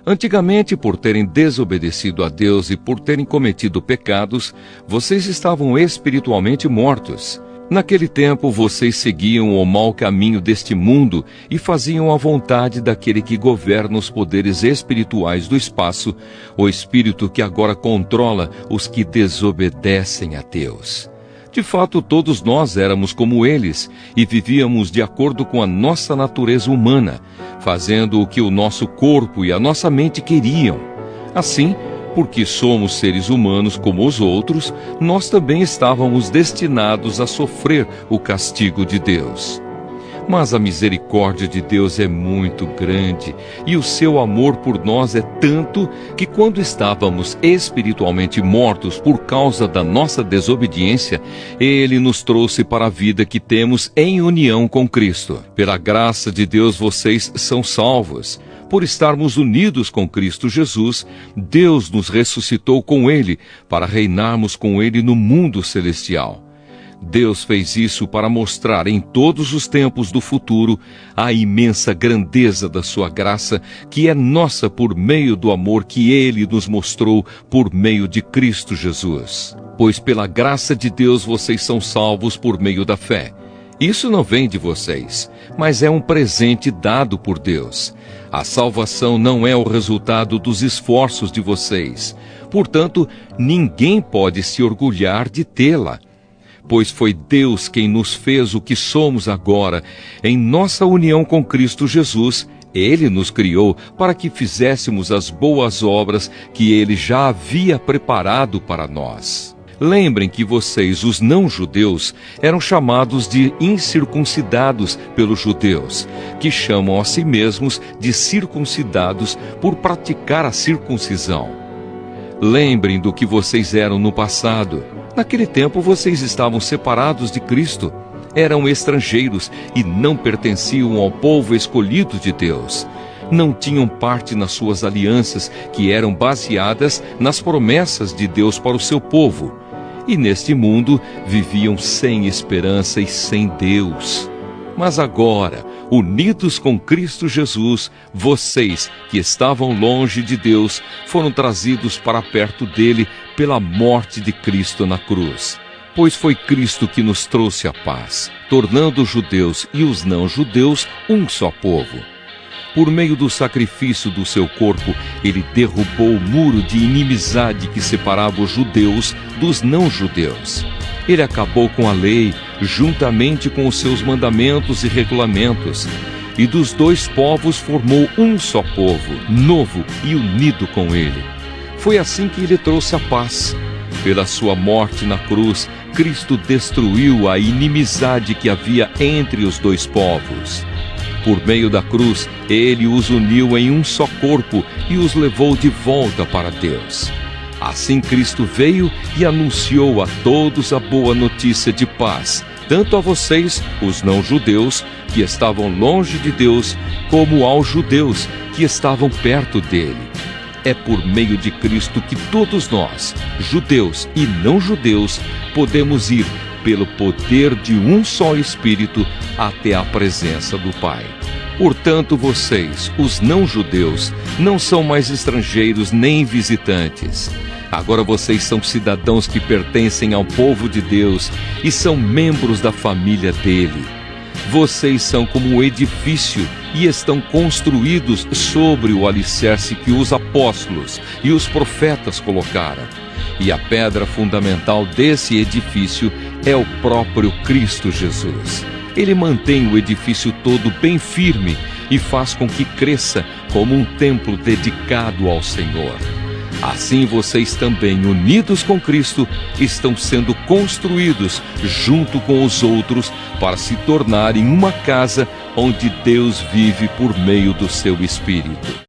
Antigamente, por terem desobedecido a Deus e por terem cometido pecados, vocês estavam espiritualmente mortos. Naquele tempo, vocês seguiam o mau caminho deste mundo e faziam a vontade daquele que governa os poderes espirituais do espaço, o espírito que agora controla os que desobedecem a Deus. De fato, todos nós éramos como eles e vivíamos de acordo com a nossa natureza humana, fazendo o que o nosso corpo e a nossa mente queriam. Assim, porque somos seres humanos como os outros, nós também estávamos destinados a sofrer o castigo de Deus. Mas a misericórdia de Deus é muito grande e o seu amor por nós é tanto que quando estávamos espiritualmente mortos por causa da nossa desobediência, Ele nos trouxe para a vida que temos em união com Cristo. Pela graça de Deus vocês são salvos. Por estarmos unidos com Cristo Jesus, Deus nos ressuscitou com Ele para reinarmos com Ele no mundo celestial. Deus fez isso para mostrar em todos os tempos do futuro a imensa grandeza da sua graça, que é nossa por meio do amor que Ele nos mostrou por meio de Cristo Jesus. Pois pela graça de Deus vocês são salvos por meio da fé. Isso não vem de vocês, mas é um presente dado por Deus. A salvação não é o resultado dos esforços de vocês. Portanto, ninguém pode se orgulhar de tê-la. Pois foi Deus quem nos fez o que somos agora. Em nossa união com Cristo Jesus, Ele nos criou para que fizéssemos as boas obras que Ele já havia preparado para nós. Lembrem que vocês, os não-judeus, eram chamados de incircuncidados pelos judeus, que chamam a si mesmos de circuncidados por praticar a circuncisão. Lembrem do que vocês eram no passado. Naquele tempo vocês estavam separados de Cristo, eram estrangeiros e não pertenciam ao povo escolhido de Deus. Não tinham parte nas suas alianças, que eram baseadas nas promessas de Deus para o seu povo. E neste mundo viviam sem esperança e sem Deus. Mas agora, unidos com Cristo Jesus, vocês que estavam longe de Deus foram trazidos para perto dele pela morte de Cristo na cruz. Pois foi Cristo que nos trouxe a paz, tornando os judeus e os não-judeus um só povo. Por meio do sacrifício do seu corpo, ele derrubou o muro de inimizade que separava os judeus dos não-judeus. Ele acabou com a lei, juntamente com os seus mandamentos e regulamentos, e dos dois povos formou um só povo, novo e unido com ele. Foi assim que ele trouxe a paz. Pela sua morte na cruz, Cristo destruiu a inimizade que havia entre os dois povos. Por meio da cruz, ele os uniu em um só corpo e os levou de volta para Deus. Assim Cristo veio e anunciou a todos a boa notícia de paz, tanto a vocês, os não-judeus, que estavam longe de Deus, como aos judeus, que estavam perto dele. É por meio de Cristo que todos nós, judeus e não-judeus, podemos ir, pelo poder de um só Espírito, até a presença do Pai. Portanto, vocês, os não-judeus, não são mais estrangeiros nem visitantes. Agora vocês são cidadãos que pertencem ao povo de Deus e são membros da família dele. Vocês são como um edifício e estão construídos sobre o alicerce que os apóstolos e os profetas colocaram. E a pedra fundamental desse edifício é o próprio Cristo Jesus. Ele mantém o edifício todo bem firme e faz com que cresça como um templo dedicado ao Senhor. Assim vocês também, unidos com Cristo, estão sendo construídos junto com os outros para se tornarem uma casa onde Deus vive por meio do seu Espírito.